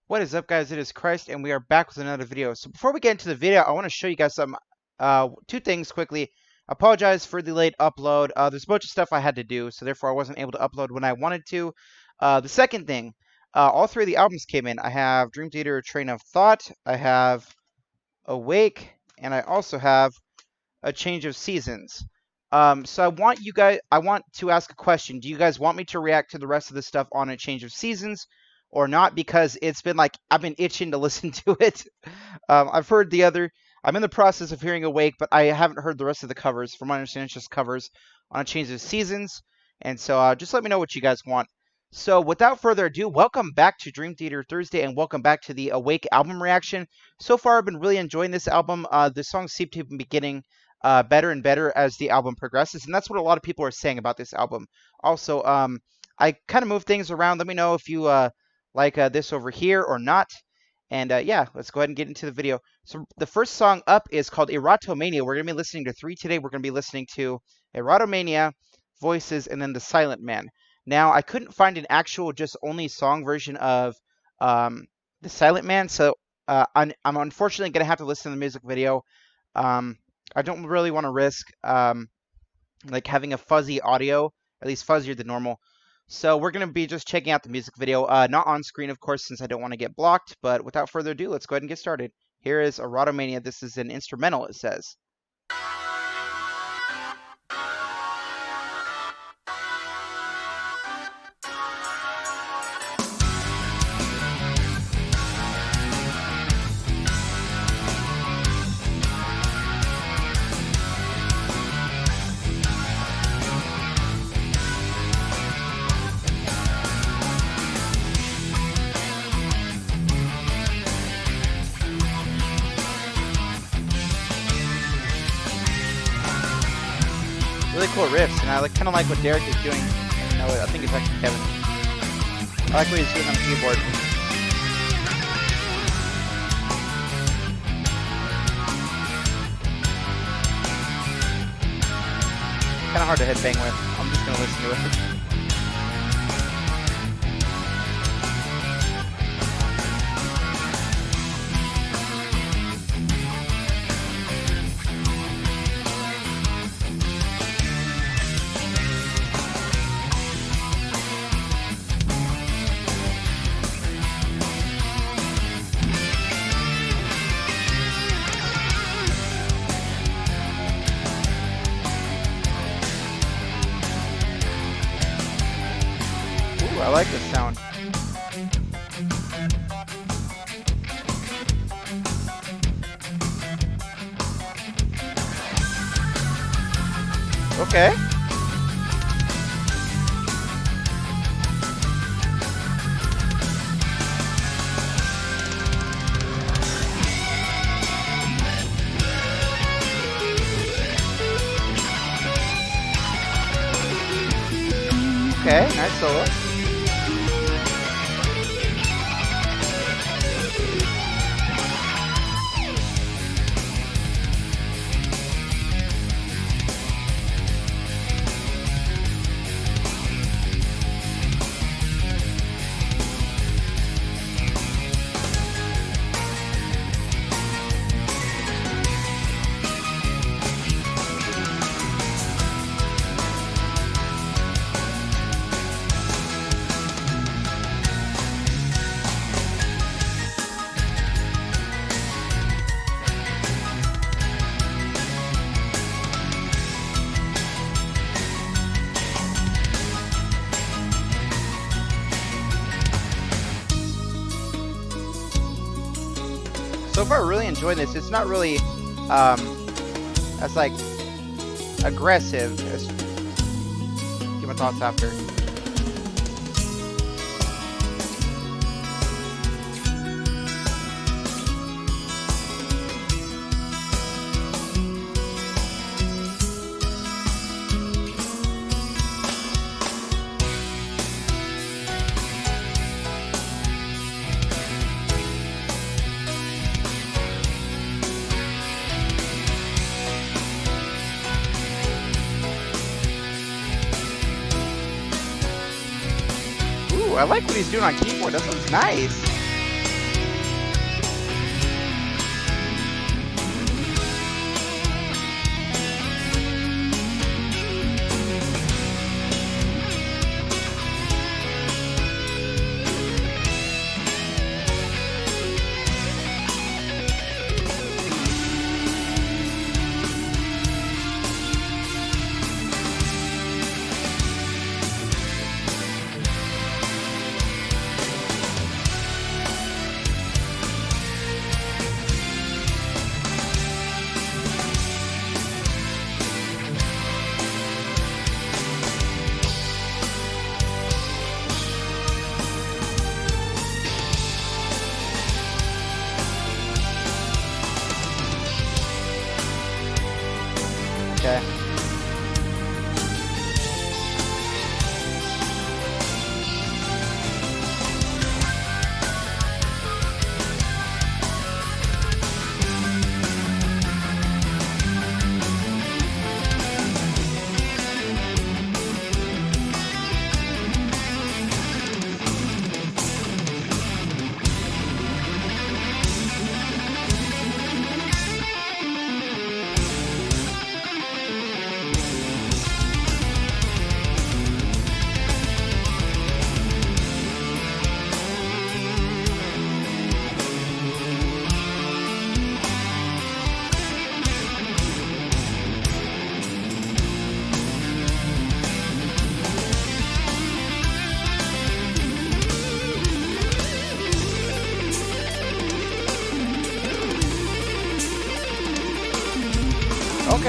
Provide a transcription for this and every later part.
What is up, guys? It is Christ, and we are back with another video. So before we get into the video, I want to show you guys some two things quickly. Apologize for the late upload. There's a bunch of stuff I had to do, so therefore I wasn't able to upload when I wanted to. The second thing, all three of the albums came in. I have Dream Theater Train of Thought, I have Awake, and I also have A Change of Seasons. So I want to ask a question. Do you guys want me to react to the rest of the stuff on A Change of Seasons or not? Because it's been like, I've been itching to listen to it. I've heard I'm in the process of hearing Awake, but I haven't heard the rest of the covers. From my understanding, it's just covers on A Change of Seasons. And so just let me know what you guys want. So without further ado, welcome back to Dream Theater Thursday, and welcome back to the Awake album reaction. So far, I've been really enjoying this album. The songs seem to be getting better and better as the album progresses, and that's what a lot of people are saying about this album. Also, I kind of moved things around. Let me know if you like this over here or not. And yeah, let's go ahead and get into the video. So the first song up is called Erotomania. We're going to be listening to three today. We're going to be listening to Erotomania, Voices, and then The Silent Man. Now, I couldn't find an actual just only song version of The Silent Man, so I'm unfortunately going to have to listen to the music video. I don't really want to risk like having a fuzzy audio, at least fuzzier than normal. So we're going to be just checking out the music video, not on screen, of course, since I don't want to get blocked. But without further ado, let's go ahead and get started. Here is Erotomania. This is an instrumental, it says. Really cool riffs, and I kind of like what Derek is doing. No, I think it's actually Kevin. I like what he's doing on the keyboard. Kind of hard to headbang with. I'm just gonna listen to it. I like this sound. Okay. Okay, nice solo. So far, really enjoying this. It's not really as like aggressive. Give my thoughts after. I like what he's doing on keyboard. That sounds nice.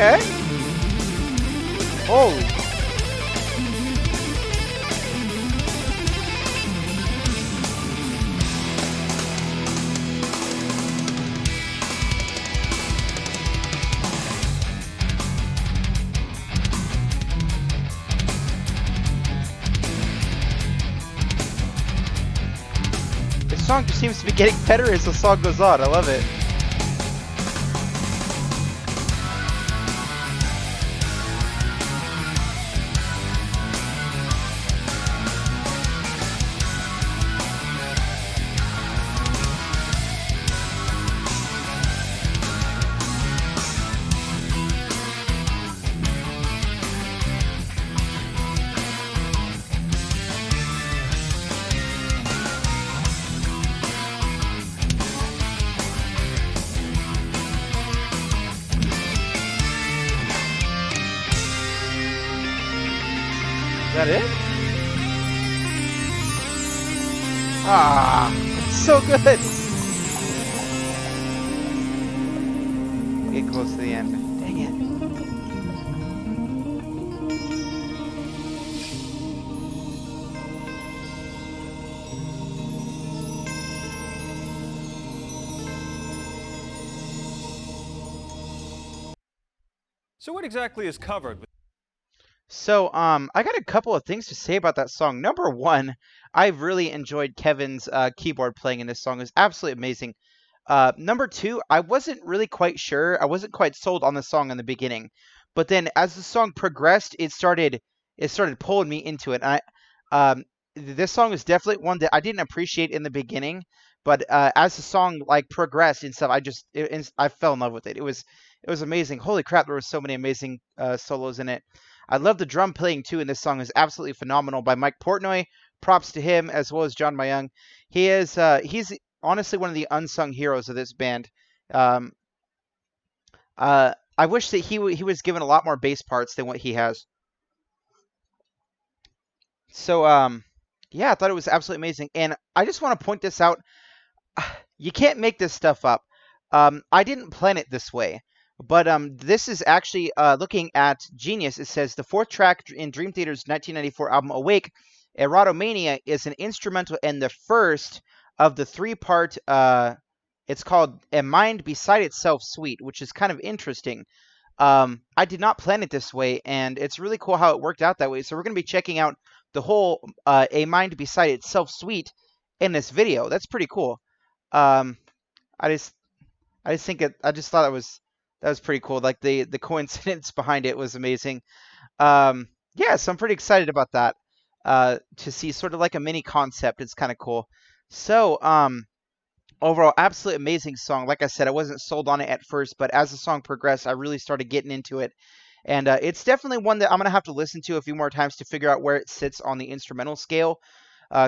Okay. Holy. This song just seems to be getting better as the song goes on. I love it. Is that it? Ah, it's so good. Get close to the end. Dang it. So what exactly is covered? So, I got a couple of things to say about that song. Number one, I really enjoyed Kevin's keyboard playing in this song. It was absolutely amazing. Number two, I wasn't really quite sure. I wasn't quite sold on the song in the beginning, but then as the song progressed, it started pulling me into it. This song is definitely one that I didn't appreciate in the beginning, but as the song like progressed and stuff, I fell in love with it. It was amazing. Holy crap, there were so many amazing solos in it. I love the drum playing too in this song is absolutely phenomenal by Mike Portnoy. Props to him as well as John Mayung. He's honestly one of the unsung heroes of this band. Um, I wish that he was given a lot more bass parts than what he has. So yeah, I thought it was absolutely amazing, and I just want to point this out. You can't make this stuff up. I didn't plan it this way, but this is actually looking at Genius. It says the fourth track in Dream Theater's 1994 album Awake, Erotomania, is an instrumental and the first of the three-part. It's called A Mind Beside Itself Suite, which is kind of interesting. I did not plan it this way, and it's really cool how it worked out that way. So we're going to be checking out the whole A Mind Beside Itself Suite in this video. That's pretty cool. Um, I just I just think I just thought that was pretty cool. Like the coincidence behind it was amazing. Yeah, so I'm pretty excited about that. To see sort of like a mini concept. It's kind of cool. So, overall, absolutely amazing song. Like I said, I wasn't sold on it at first, but as the song progressed, I really started getting into it. And it's definitely one that I'm gonna have to listen to a few more times to figure out where it sits on the instrumental scale.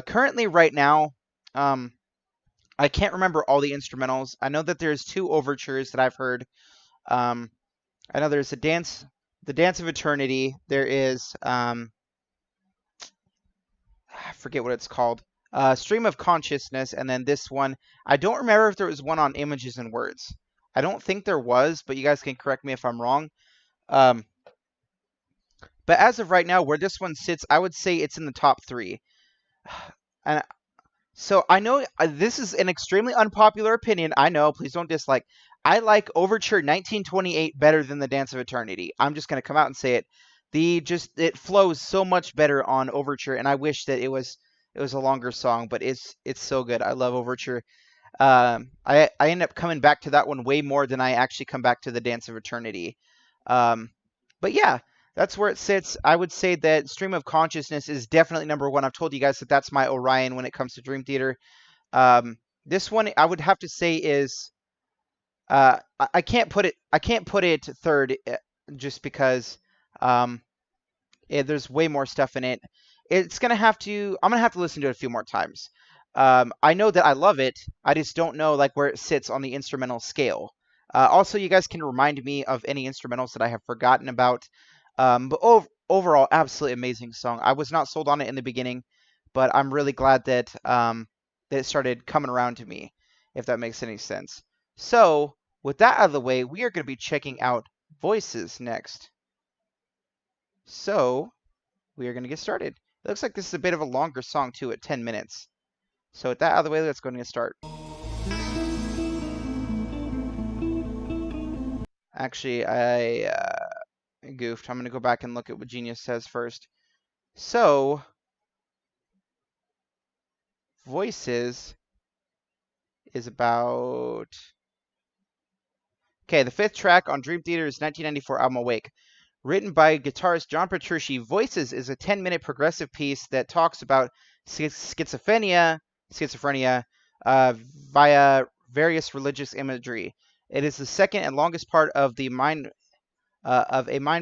Currently, right now, um, I can't remember all the instrumentals. I know that there's two overtures that I've heard. Um, I know there's the Dance of Eternity. There is I forget what it's called. Stream of Consciousness, and then this one. I don't remember if there was one on Images and Words. I don't think there was, but you guys can correct me if I'm wrong. Um, but as of right now, where this one sits, I would say it's in the top three. And so I know this is an extremely unpopular opinion. I know, please don't dislike. I like Overture 1928 better than the Dance of Eternity. I'm just gonna come out and say it. It flows so much better on Overture, and I wish that it was a longer song, but it's so good. I love Overture. I end up coming back to that one way more than I actually come back to the Dance of Eternity. Um, but yeah, that's where it sits. I would say that Stream of Consciousness is definitely number one. I've told you guys that that's my Orion when it comes to Dream Theater. This one I would have to say is I can't put it third just because um, there's way more stuff in it. I'm gonna have to listen to it a few more times. I know that I love it. I just don't know like where it sits on the instrumental scale. Also, you guys can remind me of any instrumentals that I have forgotten about. But overall, absolutely amazing song. I was not sold on it in the beginning, but I'm really glad that it started coming around to me, if that makes any sense. So, with that out of the way, we are going to be checking out voices next. So we are going to get started. It looks like this is a bit of a longer song too, at 10 minutes. So with that out of the way, let's go and get started. Actually, I goofed. I'm going to go back and look at what Genius says first. So, voices is about... Okay, the 5th track on Dream Theater's 1994 album Awake. Written by guitarist John Petrucci, Voices is a 10-minute progressive piece that talks about schizophrenia via various religious imagery. It is the second and longest part of a mind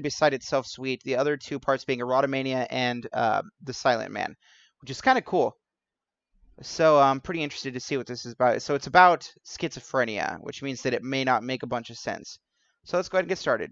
beside itself suite. The other two parts being Erotomania and The Silent Man, which is kind of cool. So I'm pretty interested to see what this is about. So it's about schizophrenia, which means that it may not make a bunch of sense. So let's go ahead and get started.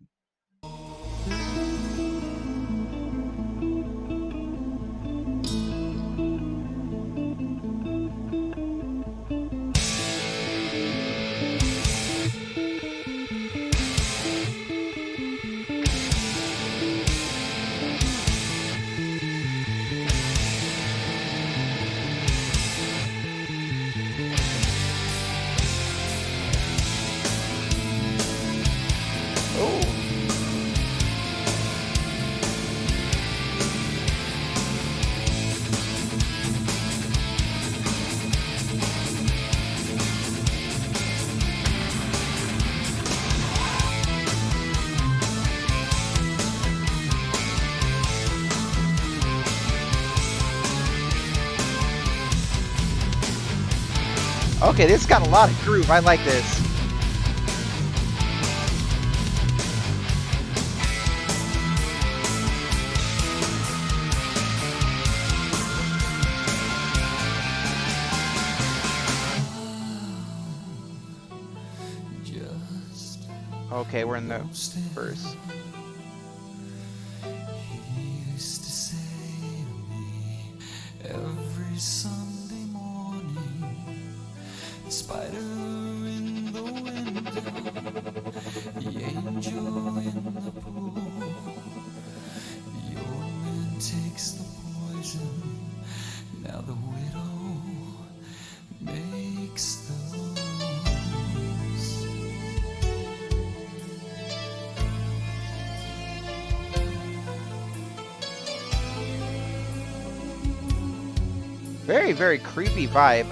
Okay, this got a lot of groove. I like this. Okay, we're in the verse. He used to say to me every Sunday morning, spider in the window, the angel in the pool, the old man takes the poison, now the widow makes the Very, very creepy vibe.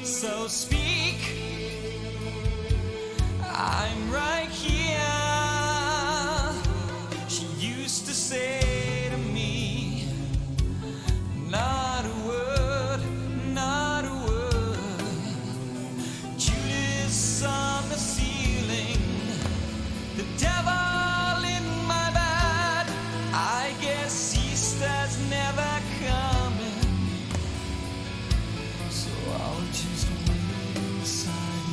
So speak, I'm right here. She used to say to me, not a word, not a word. Judas on the ceiling, the devil in my bed. I guess Easter's never coming, so I'll just wait inside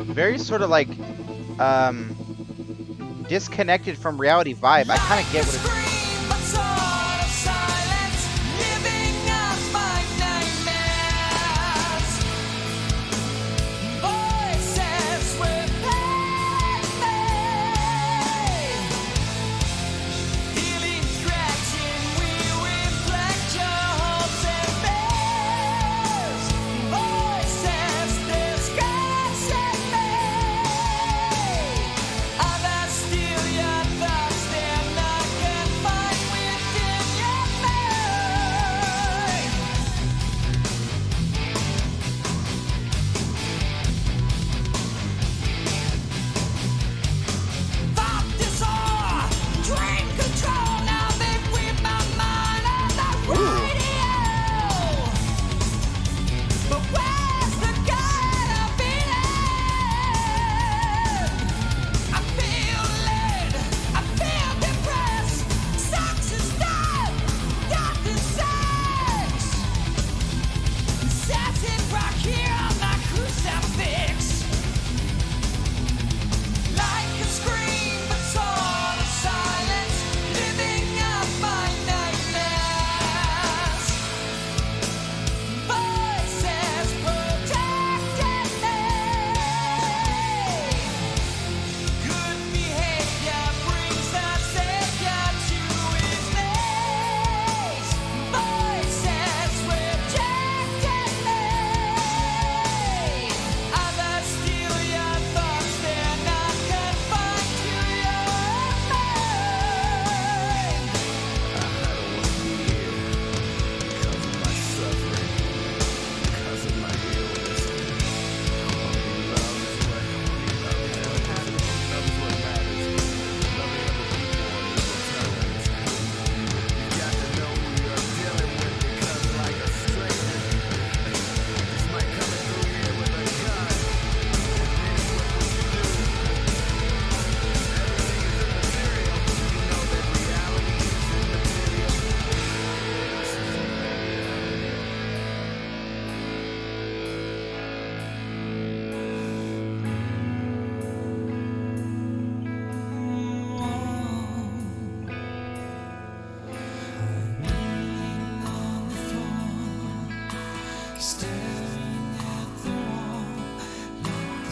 my Very sort of like disconnected from reality vibe. I kind of get what it's...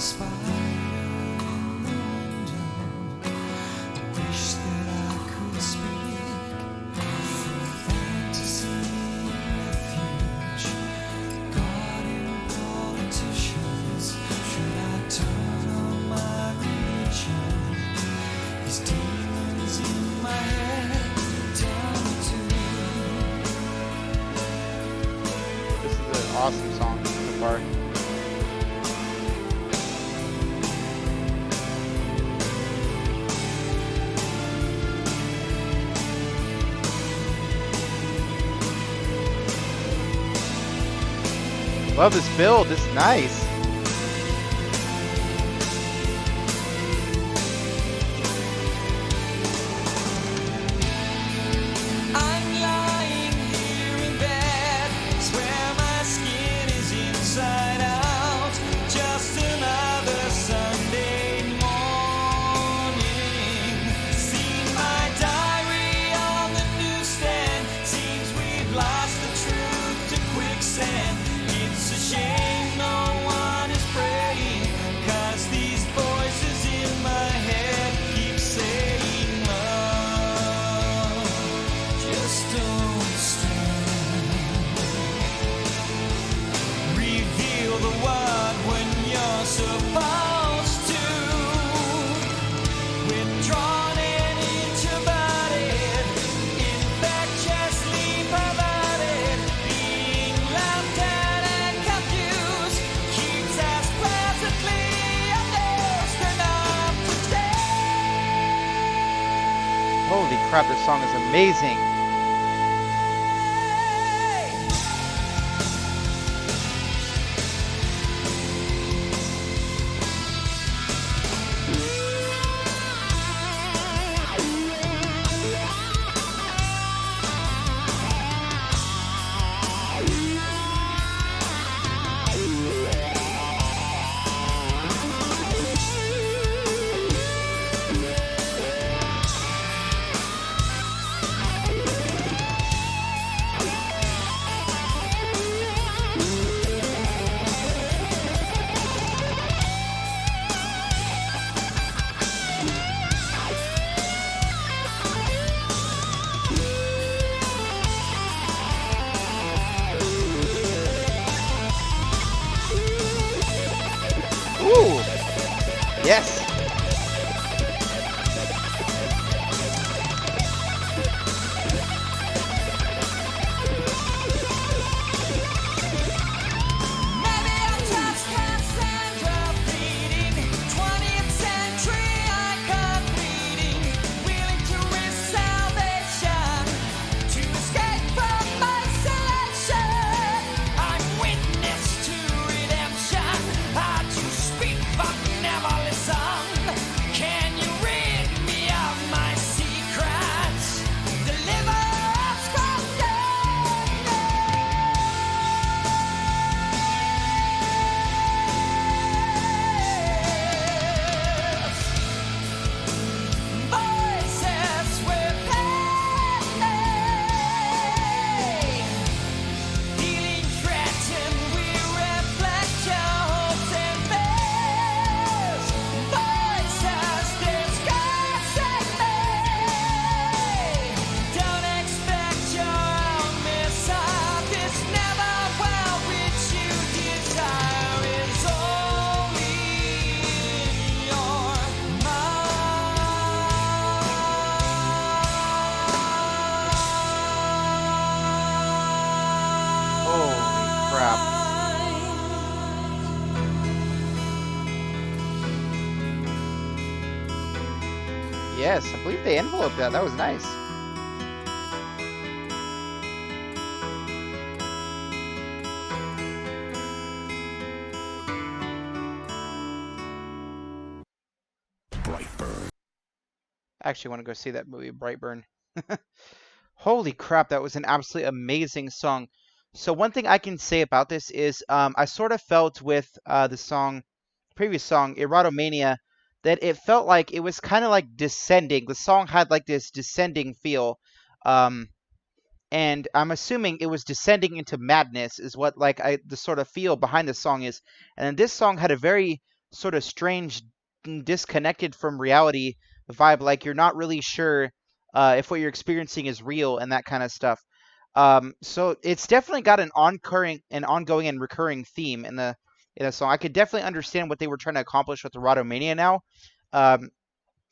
spider in the window. Wish that I could speak from fantasy refuge. Guarding politicians, should I turn on my religion? These demons in my head down to This is an awesome song so far. Love this build. This is nice. I'm lying here in bed, swear my skin is inside out. Just another Sunday morning. Seen my diary on the newsstand. Seems we've lost the truth to quicksand. It's a shame no one is praying, 'cause these voices in my head keep saying love. Just don't stand. Reveal the word when you're supposed to. Withdrawn and introverted, infectiously perverted, being laughed at and confused, keeps us pleasantly amused enough to stay. Holy crap, this song is amazing. Ooh. Yes. Maybe I'm just Cassandra bleeding, 20th century icon bleeding, willing to risk salvation to escape from isolation. I'm witness to redemption. Hard to speak but never listen. Can you rid me of my secrets? Deliver us from voices with pain, feeling threatened. We reflect your hopes and fears. Voices discussing me. Don't expect your own mishap. It's never well which you desire is only in your Holy crap. Yes, I believe they enveloped that. That was nice. I actually want to go see that movie, Brightburn. Holy crap, that was an absolutely amazing song. So one thing I can say about this is I sort of felt with the song, previous song, Erotomania, that it felt like it was kind of like descending. The song had like this descending feel. Um, and I'm assuming it was descending into madness is what like the sort of feel behind the song is. And then this song had a very sort of strange, disconnected from reality vibe. Like you're not really sure if what you're experiencing is real and that kind of stuff. So it's definitely got an ongoing and recurring theme in the song. I could definitely understand what they were trying to accomplish with Erotomania now. Um,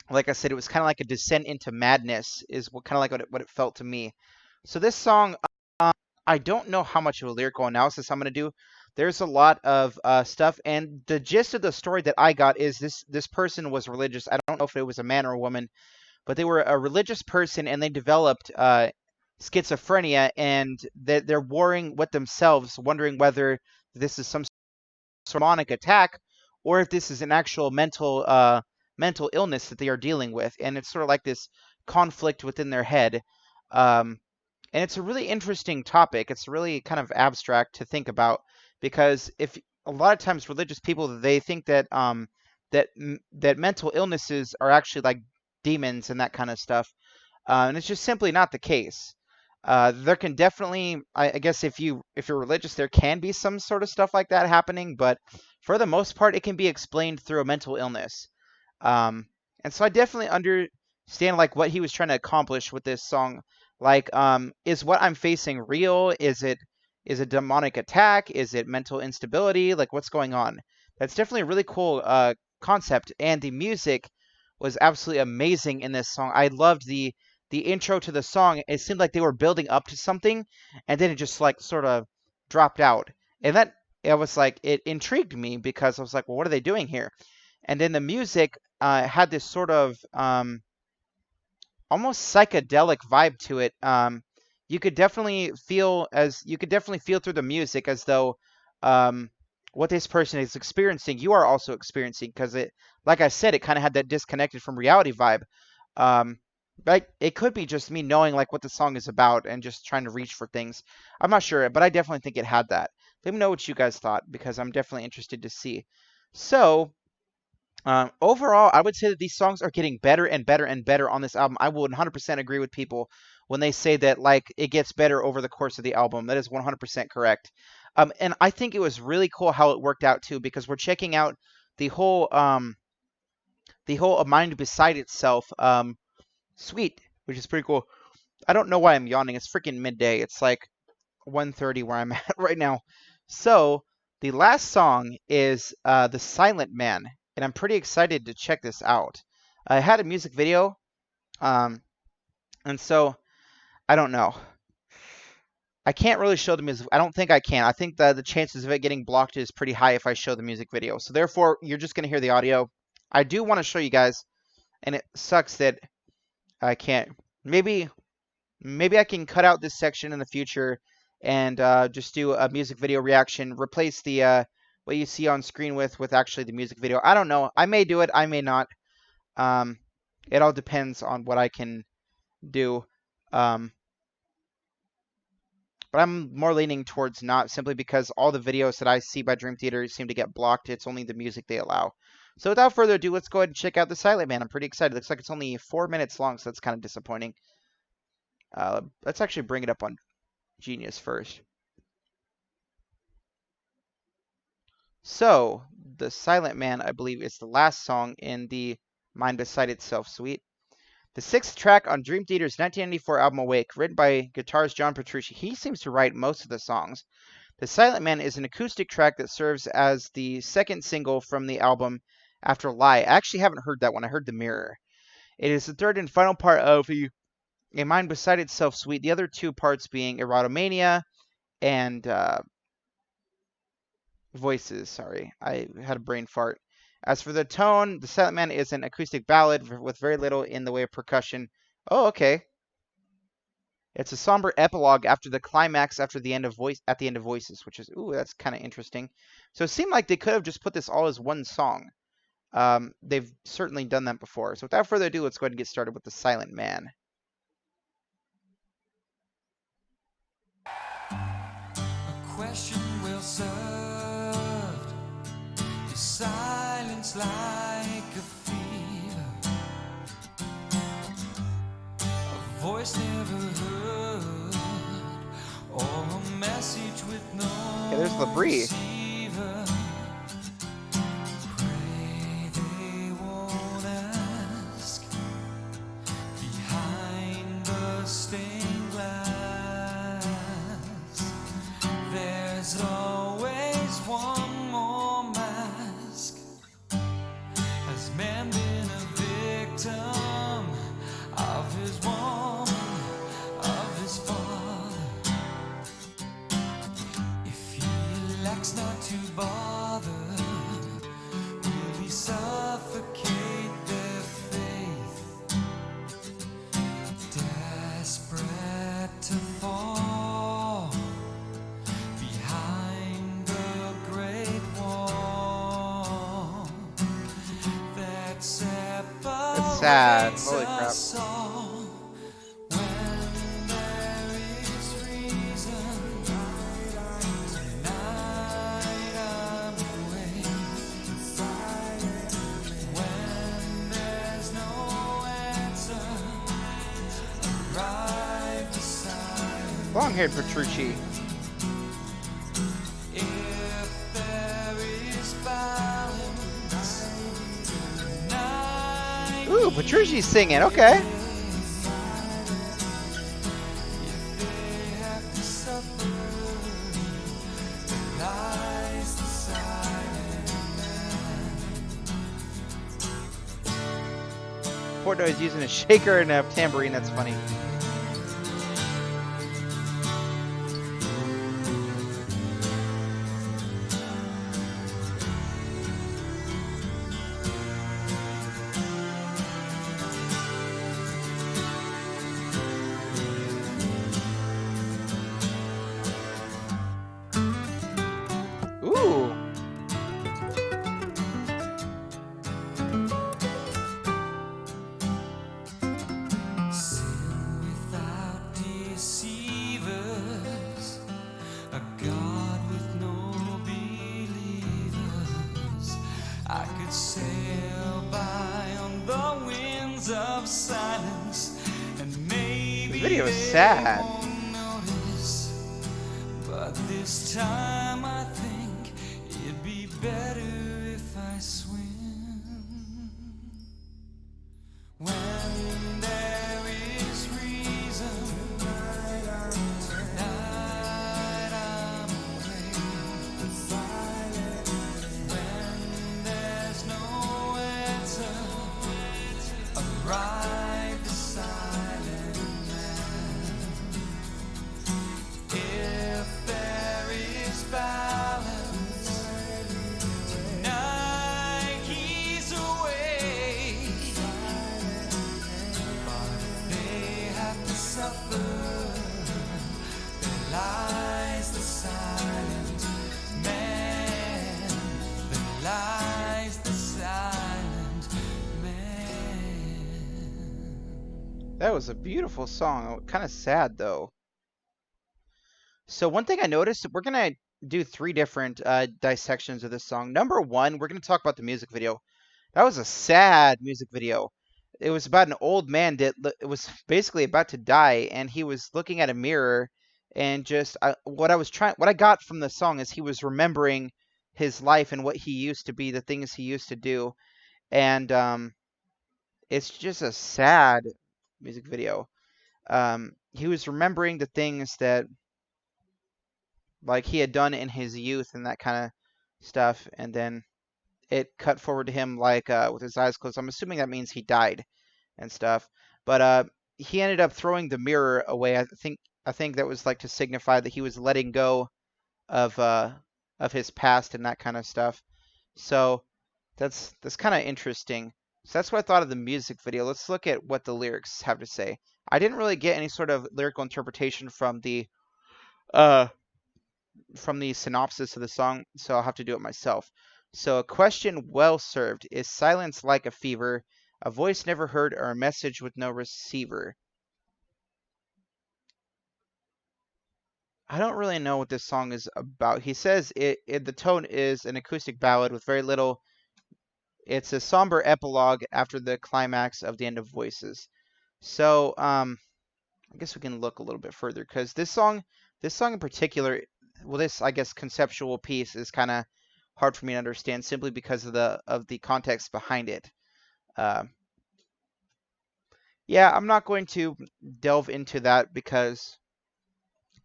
like I said, it was kind of like a descent into madness, is kind of like what it felt to me. So this song, I don't know how much of a lyrical analysis I'm going to do. There's a lot of stuff, and the gist of the story that I got is this person was religious. I don't know if it was a man or a woman, but they were a religious person, and they developed schizophrenia, and they're warring with themselves, wondering whether this is some sort of demonic attack or if this is an actual mental illness that they are dealing with, and it's sort of like this conflict within their head. Um, and it's a really interesting topic. It's really kind of abstract to think about because if a lot of times religious people they think that that mental illnesses are actually like demons and that kind of stuff, and it's just simply not the case. There can definitely, I guess, if you're religious, there can be some sort of stuff like that happening, but for the most part, it can be explained through a mental illness. Um, and so I definitely understand like what he was trying to accomplish with this song. Like, is what I'm facing real? Is it demonic attack? Is it mental instability? Like, what's going on? That's definitely a really cool concept, and the music was absolutely amazing in this song. I loved the intro to the song. It seemed like they were building up to something, and then it just like sort of dropped out, and that it was like it intrigued me because I was like, well, what are they doing here? And then the music had this sort of almost psychedelic vibe to it. You could definitely feel through the music as though um, what this person is experiencing, you are also experiencing because it, like I said, it kind of had that disconnected from reality vibe. Um, but it could be just me knowing like what the song is about and just trying to reach for things. I'm not sure, but I definitely think it had that. Let me know what you guys thought because I'm definitely interested to see. So overall, I would say that these songs are getting better and better and better on this album. I will 100% agree with people when they say that like it gets better over the course of the album. That is 100% correct. And I think it was really cool how it worked out too because we're checking out the whole A Mind Beside Itself suite, which is pretty cool. I don't know why I'm yawning. It's freaking midday. It's like 1:30 where I'm at right now. So the last song is The Silent Man, and I'm pretty excited to check this out. I had a music video, um, and so I don't know. I can't really show the music. I don't think I can. I think the chances of it getting blocked is pretty high if I show the music video. So therefore, you're just going to hear the audio. I do want to show you guys, and it sucks that I can't. Maybe I can cut out this section in the future and just do a music video reaction. Replace the what you see on screen with actually the music video. I don't know. I may do it. I may not. Um, it all depends on what I can do. But I'm more leaning towards not, simply because all the videos that I see by Dream Theater seem to get blocked. It's only the music they allow. So without further ado, let's go ahead and check out The Silent Man. I'm pretty excited. Looks like it's only 4 minutes long, so that's kind of disappointing. Let's actually bring it up on Genius first. So, The Silent Man, I believe, is the last song in the Mind Beside Itself suite. The sixth track on Dream Theater's 1994 album Awake, written by guitarist John Petrucci. He seems to write most of the songs. The Silent Man is an acoustic track that serves as the second single from the album after Lie. I actually haven't heard that one. I heard The Mirror. It is the third and final part of the A Mind Beside Itself suite, the other two parts being Erotomania and Voices. Sorry, I had a brain fart. As for the tone, The Silent Man is an acoustic ballad with very little in the way of percussion. Oh, okay. It's a somber epilogue after the climax at the end of Voices, which is, ooh, that's kind of interesting. So it seemed like they could have just put this all as one song. They've certainly done that before. So without further ado, let's go ahead and get started with The Silent Man. A question well served. Is silence like a fever? A voice never heard, or a message with no Okay, there's Labrie. receiver. sad. it's Holy a crap. song when there is reason. Tonight I'm away when there's no answer. Arrive beside Long-haired Petrucci. if there is balance. Tonight Ooh, Petrucci's singing. Okay. they have to suffer. Lies the silent Portnoy is using a shaker and a tambourine. That's funny. Ooh. sin without deceivers, a God with no believers. I could sail by on the winds of silence, and maybe The video is they sad. won't notice. But this time I think it'd be better if I swim. When there is reason, tonight I'm away. When there's no answer, arrive the silent man. If there is balance, tonight he's away. But if they have to suffer, there lies the silent man. There lies the silent man. That was a beautiful song. Kind of sad though. So one thing I noticed, we're gonna do 3 different dissections of this song. Number 1, we're gonna talk about the music video. That was a sad music video. It was about an old man that it was basically about to die, and he was looking at a mirror, and just what I got from the song is he was remembering his life and what he used to be, the things he used to do, and it's just a sad music video. He was remembering the things that like he had done in his youth and that kind of stuff, and then it cut forward to him like with his eyes closed. I'm assuming that means he died and stuff. But he ended up throwing the mirror away. I think that was like to signify that he was letting go of his past and that kind of stuff. So that's kind of interesting. So that's what I thought of the music video. Let's look at what the lyrics have to say. I didn't really get any sort of lyrical interpretation uh from the synopsis of the song, so I'll have to do it myself. So, a question well served. Is silence like a fever, a voice never heard, or a message with no receiver? I don't really know what this song is about. He says the tone is an acoustic ballad with very little. It's a somber epilogue after the climax of the end of Voices. So, I guess we can look a little bit further because this song in particular, well, this I guess conceptual piece is kind of hard for me to understand simply because of the context behind it. Uh, yeah, I'm not going to delve into that because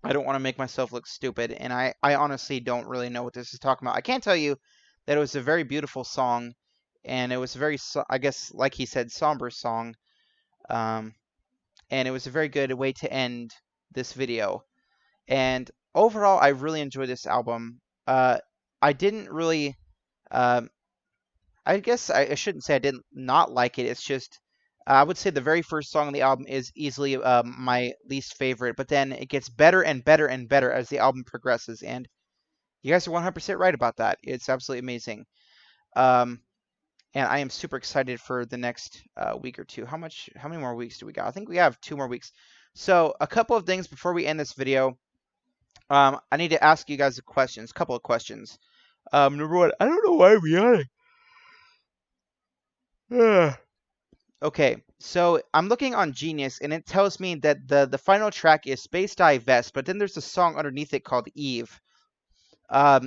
I don't want to make myself look stupid, and I honestly don't really know what this is talking about. I can tell you that it was a very beautiful song, and it was a very, I guess, like he said, somber song, um, and it was a very good way to end this video. And overall, I really enjoyed this album. I didn't really, um, I guess I shouldn't say I didn't not like it. It's just, I would say the very first song on the album is easily my least favorite, but then it gets better and better and better as the album progresses. And you guys are 100% right about that. It's absolutely amazing. Um, and I am super excited for the next week or two. How many more weeks do we got? I think we have 2 more weeks. So a couple of things before we end this video. I need to ask you guys a couple of questions. Number one, I don't know why we are. Okay, so I'm looking on Genius, and it tells me that the final track is Space Divest, but then there's a song underneath it called Eve.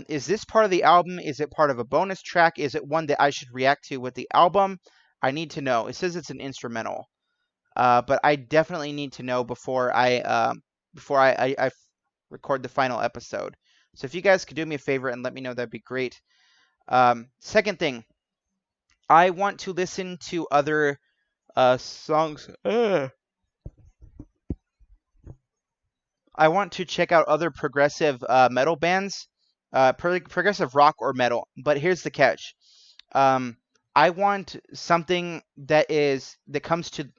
Is this part of the album? Is it part of a bonus track? Is it one that I should react to with the album? I need to know. It says it's an instrumental, but I definitely need to know before I record the final episode. So if you guys could do me a favor and let me know, that'd be great. Second thing, I want to listen to other songs. I want to check out other progressive metal bands, progressive rock or metal. But here's the catch. Um, I want something that comes to,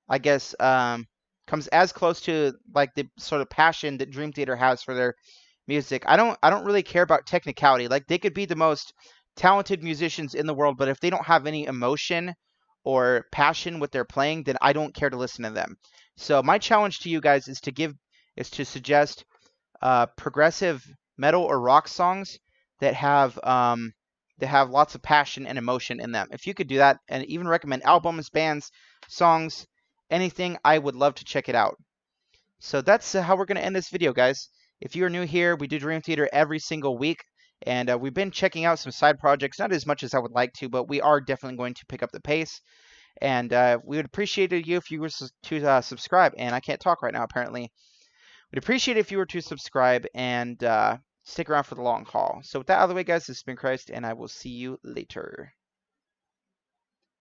I guess, comes as close to like the sort of passion that Dream Theater has for their music. I don't really care about technicality. Like they could be the most talented musicians in the world, but if they don't have any emotion or passion with their playing, then I don't care to listen to them. So my challenge to you guys is to suggest progressive metal or rock songs that have lots of passion and emotion in them. If you could do that and even recommend albums, bands, songs, anything, I would love to check it out. So that's how we're going to end this video, guys. If you are new here, we do Dream Theater every single week, and we've been checking out some side projects, not as much as I would like to, but we are definitely going to pick up the pace. And we would appreciate it if you were to subscribe. And I can't talk right now, apparently. We'd appreciate it if you were to subscribe and stick around for the long haul. So with that out of the way, guys, this has been Christ, and I will see you later.